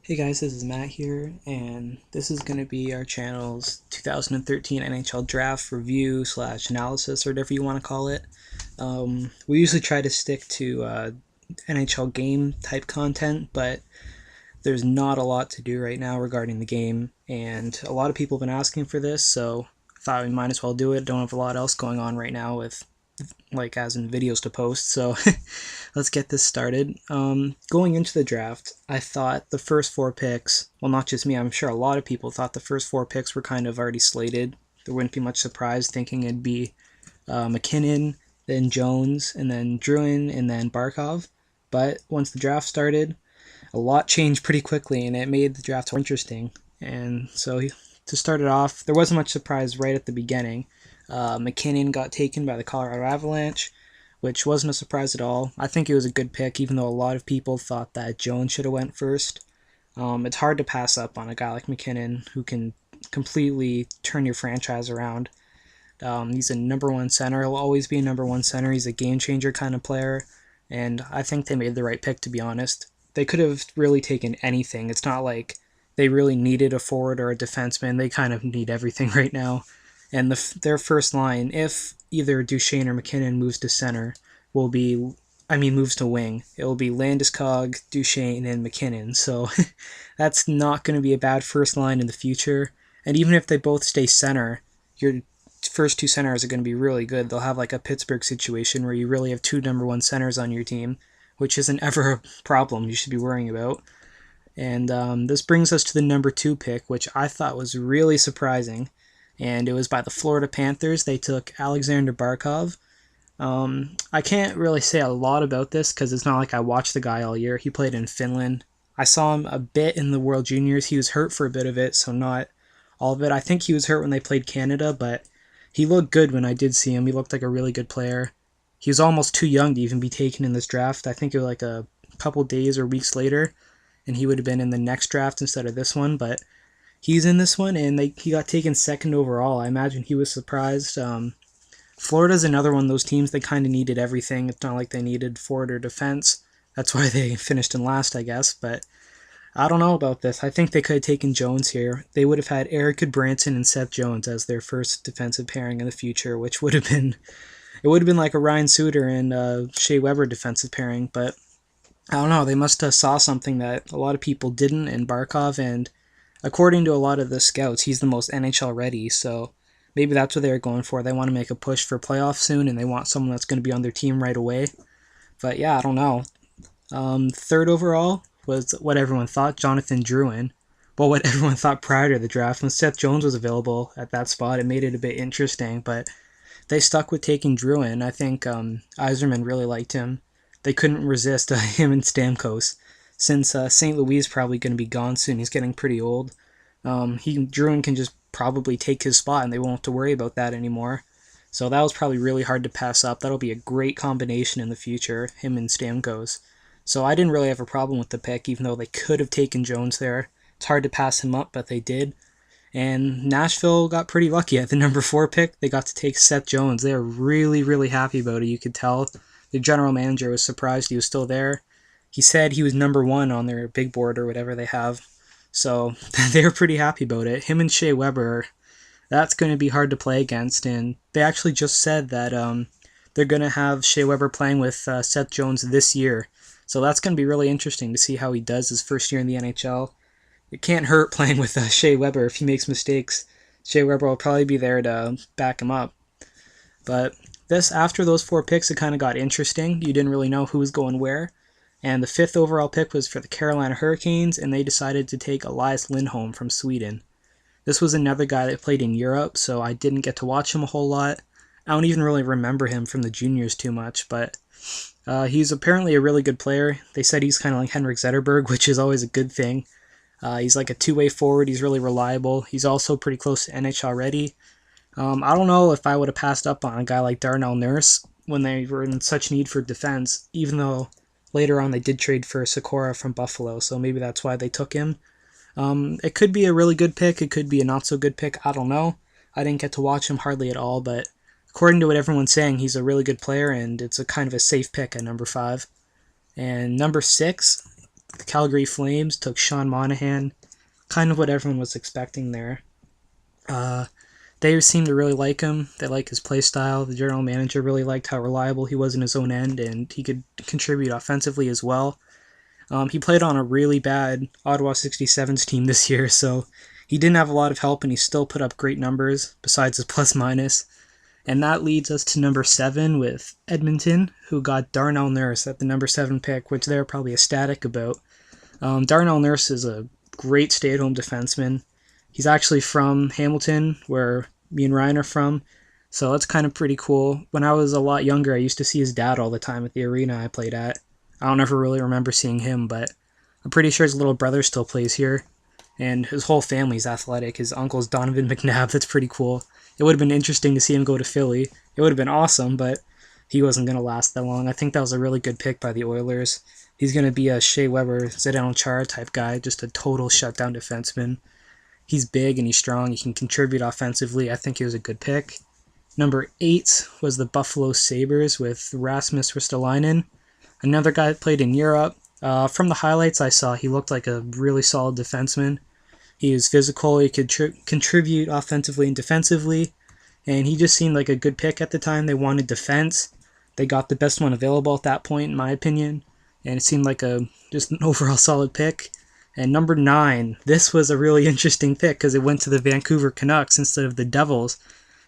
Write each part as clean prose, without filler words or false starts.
Hey guys, this is Matt here, and this is going to be our channel's 2013 NHL Draft review slash analysis, or whatever you want to call it. We usually try to stick to NHL game type content, but there's not a lot to do right now regarding the game, and a lot of people have been asking for this, so I thought we might as well do it. Don't have a lot else going on right now with as in videos to post, so let's get this started. Going into the draft, I thought the first four picks, well, not just me, I'm sure a lot of people thought the first four picks were kind of already slated. There wouldn't be much surprise thinking it'd be McKinnon, then Jones, and then Druin, and then Barkov. But once the draft started, a lot changed pretty quickly, and it made the draft more interesting. And so to start it off, there wasn't much surprise right at the beginning. McKinnon got taken by the Colorado Avalanche, which wasn't a surprise at all. I think it was a good pick, even though a lot of people thought that Jones should have went first. It's hard to pass up on a guy like McKinnon who can completely turn your franchise around. He's a number one center. He'll always be a number one center. He's a game changer kind of player, and I think they made the right pick, to be honest. They could have really taken anything. It's not like they really needed a forward or a defenseman. They kind of need everything right now. And their first line, if either Duchesne or McKinnon moves to center, moves to wing. It will be Landeskog, Duchesne, and McKinnon. So that's not going to be a bad first line in the future. And even if they both stay center, your first two centers are going to be really good. They'll have like a Pittsburgh situation where you really have two number one centers on your team, which isn't ever a problem you should be worrying about. And this brings us to the number two pick, which I thought was really surprising. And it was by the Florida Panthers. They took Alexander Barkov. I can't really say a lot about this because it's not like I watched the guy all year. He played in Finland. I saw him a bit in the World Juniors. He was hurt for a bit of it, so not all of it. I think he was hurt when they played Canada, but he looked good when I did see him. He looked like a really good player. He was almost too young to even be taken in this draft. I think it was like a couple days or weeks later, and he would have been in the next draft instead of this one, but he's in this one, and he got taken second overall. I imagine he was surprised. Florida's another one of those teams. They kind of needed everything. It's not like they needed forward or defense. That's why they finished in last, I guess. But I don't know about this. I think they could have taken Jones here. They would have had Eric Goodbranson and Seth Jones as their first defensive pairing in the future, which would have been like a Ryan Suter and Shea Weber defensive pairing. But I don't know. They must have saw something that a lot of people didn't in Barkov, and according to a lot of the scouts, he's the most NHL ready, so maybe that's what they're going for. They want to make a push for playoffs soon, and they want someone that's going to be on their team right away. But yeah, I don't know. Third overall was what everyone thought, Jonathan Drouin. Well, what everyone thought prior to the draft. When Seth Jones was available at that spot, it made it a bit interesting, but they stuck with taking Drouin. I think Yzerman really liked him. They couldn't resist him and Stamkos. Since St. Louis is probably going to be gone soon, he's getting pretty old. Drouin can just probably take his spot, and they won't have to worry about that anymore. So that was probably really hard to pass up. That'll be a great combination in the future, him and Stamkos. So I didn't really have a problem with the pick, even though they could have taken Jones there. It's hard to pass him up, but they did. And Nashville got pretty lucky at the number 4 pick. They got to take Seth Jones. They were really, really happy about it. You could tell the general manager was surprised he was still there. He said he was number 1 on their big board or whatever they have. So they were pretty happy about it. Him and Shea Weber, that's going to be hard to play against. And they actually just said that they're going to have Shea Weber playing with Seth Jones this year. So that's going to be really interesting to see how he does his first year in the NHL. It can't hurt playing with Shea Weber. If he makes mistakes, Shea Weber will probably be there to back him up. But after those 4 picks, it kind of got interesting. You didn't really know who was going where. And the 5th overall pick was for the Carolina Hurricanes, and they decided to take Elias Lindholm from Sweden. This was another guy that played in Europe, so I didn't get to watch him a whole lot. I don't even really remember him from the juniors too much, but he's apparently a really good player. They said he's kind of like Henrik Zetterberg, which is always a good thing. He's like a two-way forward. He's really reliable. He's also pretty close to NHL ready. I don't know if I would have passed up on a guy like Darnell Nurse when they were in such need for defense, even though later on they did trade for Sikora from Buffalo, so maybe that's why they took him. It could be a really good pick. It could be a not-so-good pick. I don't know. I didn't get to watch him hardly at all, but according to what everyone's saying, he's a really good player, and it's a kind of a safe pick at number 5. And number 6, the Calgary Flames took Sean Monahan, kind of what everyone was expecting there. They seemed to really like him. They like his play style. The general manager really liked how reliable he was in his own end, and he could contribute offensively as well. He played on a really bad Ottawa 67s team this year, so he didn't have a lot of help, and he still put up great numbers besides his plus minus. And that leads us to number 7 with Edmonton, who got Darnell Nurse at the number 7 pick, which they're probably ecstatic about. Darnell Nurse is a great stay-at-home defenseman. He's actually from Hamilton, where me and Ryan are from, so that's kind of pretty cool. When I was a lot younger, I used to see his dad all the time at the arena I played at. I don't ever really remember seeing him, but I'm pretty sure his little brother still plays here, and his whole family's athletic. His uncle's Donovan McNabb. That's pretty cool. It would have been interesting to see him go to Philly. It would have been awesome, but he wasn't going to last that long. I think that was a really good pick by the Oilers. He's going to be a Shea Weber, Zdeno Chara type guy, just a total shutdown defenseman. He's big and he's strong. He can contribute offensively. I think he was a good pick. Number 8 was the Buffalo Sabres with Rasmus Ristolainen, another guy that played in Europe. From the highlights I saw, he looked like a really solid defenseman. He was physical. He could contribute offensively and defensively, and he just seemed like a good pick at the time. They wanted defense. They got the best one available at that point, in my opinion, and it seemed like just an overall solid pick. And number 9, this was a really interesting pick because it went to the Vancouver Canucks instead of the Devils,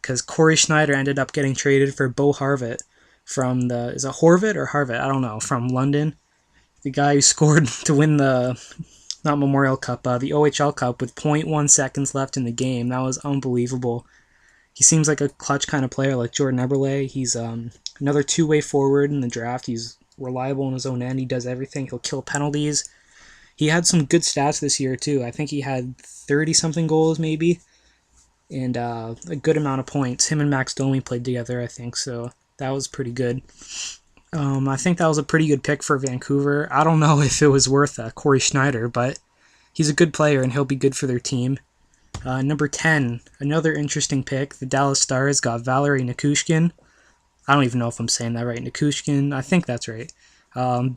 because Corey Schneider ended up getting traded for Bo Harvett from is it Horvat or Harvett? I don't know, from London. The guy who scored to win the, not Memorial Cup, the OHL Cup with 0.1 seconds left in the game. That was unbelievable. He seems like a clutch kind of player like Jordan Eberle. He's another two-way forward in the draft. He's reliable in his own end. He does everything. He'll kill penalties. He had some good stats this year, too. I think he had 30-something goals, maybe, and a good amount of points. Him and Max Domi played together, I think, so that was pretty good. I think that was a pretty good pick for Vancouver. I don't know if it was worth Corey Schneider, but he's a good player, and he'll be good for their team. Number 10, another interesting pick. The Dallas Stars got Valery Nikushkin. I don't even know if I'm saying that right. Nikushkin, I think that's right.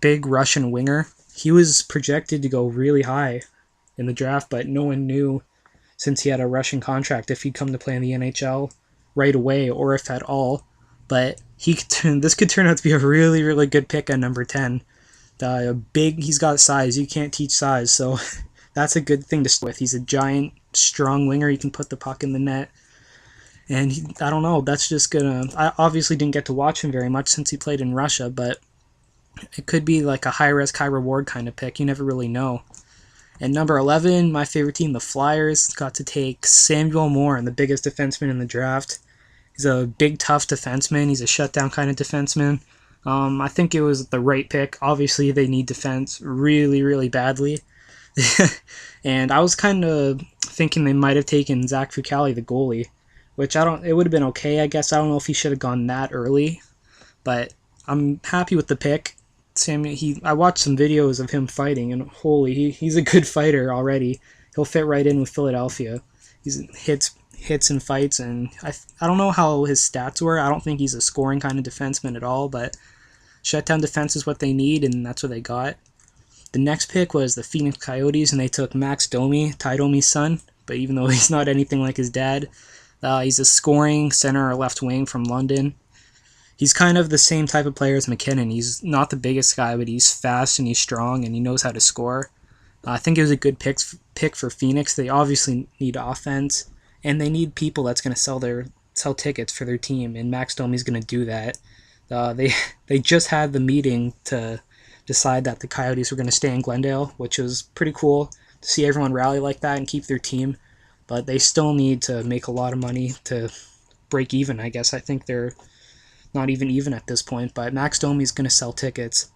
Big Russian winger. He was projected to go really high in the draft, but no one knew, since he had a Russian contract, if he'd come to play in the NHL right away or if at all. But this could turn out to be a really, really good pick at number 10. He's got size. You can't teach size, so that's a good thing to start with. He's a giant, strong winger. He can put the puck in the net. And I don't know, that's just gonna... I obviously didn't get to watch him very much since he played in Russia, but it could be like a high-risk, high-reward kind of pick. You never really know. And number 11, my favorite team, the Flyers, got to take Samuel Moore, the biggest defenseman in the draft. He's a big, tough defenseman. He's a shutdown kind of defenseman. I think it was the right pick. Obviously, they need defense really, really badly. And I was kind of thinking they might have taken Zach Fucale, the goalie, which it would have been okay, I guess. I don't know if he should have gone that early, but I'm happy with the pick. I watched some videos of him fighting, and he's a good fighter already. He'll fit right in with Philadelphia. He hits and fights, and I don't know how his stats were. I don't think he's a scoring kind of defenseman at all, but shutdown defense is what they need, and that's what they got. The next pick was the Phoenix Coyotes, and they took Max Domi, Ty Domi's son, but even though he's not anything like his dad, he's a scoring center or left wing from London. He's kind of the same type of player as McKinnon. He's not the biggest guy, but he's fast and he's strong and he knows how to score. I think it was a good pick for Phoenix. They obviously need offense, and they need people that's going to sell tickets for their team, and Max Domi's going to do that. They just had the meeting to decide that the Coyotes were going to stay in Glendale, which was pretty cool to see everyone rally like that and keep their team. But they still need to make a lot of money to break even, I guess. I think they're not even at this point, but Max Domi's going to sell tickets.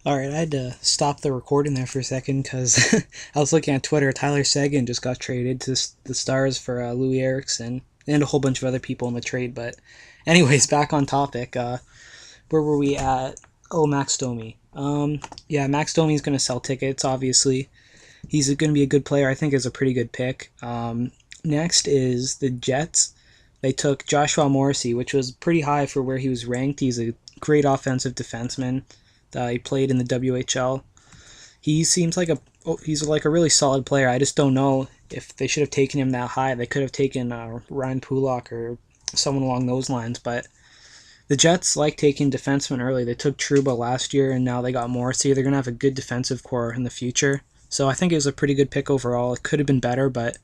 Alright, I had to stop the recording there for a second because I was looking at Twitter. Tyler Seguin just got traded to the Stars for Louis Eriksson and a whole bunch of other people in the trade. But anyways, back on topic. Where were we at? Oh, Max Domi. Yeah, Max Domi's going to sell tickets, obviously. He's going to be a good player. I think is a pretty good pick. Next is the Jets. They took Joshua Morrissey, which was pretty high for where he was ranked. He's a great offensive defenseman. He played in the WHL. He seems like he's like a really solid player. I just don't know if they should have taken him that high. They could have taken Ryan Pulock or someone along those lines, but the Jets like taking defensemen early. They took Trouba last year, and now they got Morrissey. They're going to have a good defensive core in the future. So I think it was a pretty good pick overall. It could have been better, but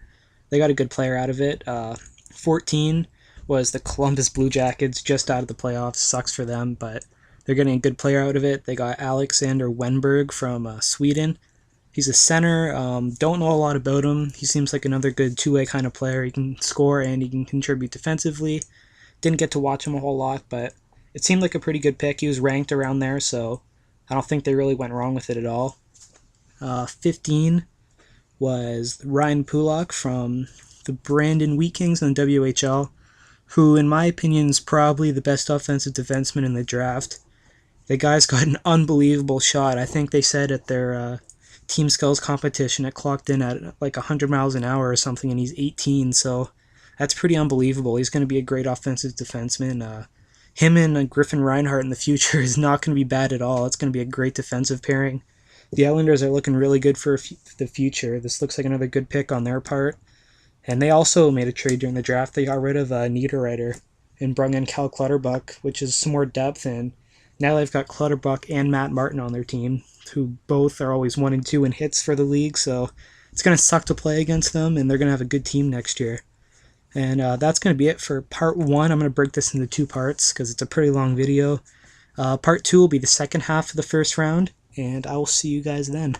they got a good player out of it. 14 was the Columbus Blue Jackets, just out of the playoffs. Sucks for them, but they're getting a good player out of it. They got Alexander Wenberg from Sweden. He's a center. Don't know a lot about him. He seems like another good two-way kind of player. He can score and he can contribute defensively. Didn't get to watch him a whole lot, but it seemed like a pretty good pick. He was ranked around there, so I don't think they really went wrong with it at all. 15 was Ryan Pulock from the Brandon Wheat Kings in the WHL, who, in my opinion, is probably the best offensive defenseman in the draft. The guy's got an unbelievable shot. I think they said at their team skills competition it clocked in at like 100 miles an hour or something, and he's 18, so that's pretty unbelievable. He's going to be a great offensive defenseman. Him and Griffin Reinhart in the future is not going to be bad at all. It's going to be a great defensive pairing. The Islanders are looking really good for the future. This looks like another good pick on their part. And they also made a trade during the draft. They got rid of Niederreiter and brought in Cal Clutterbuck, which is some more depth. And now they've got Clutterbuck and Matt Martin on their team, who both are always 1 and 2 in hits for the league. So it's going to suck to play against them, and they're going to have a good team next year. And that's going to be it for part 1. I'm going to break this into 2 parts because it's a pretty long video. Part 2 will be the second half of the first round, and I will see you guys then.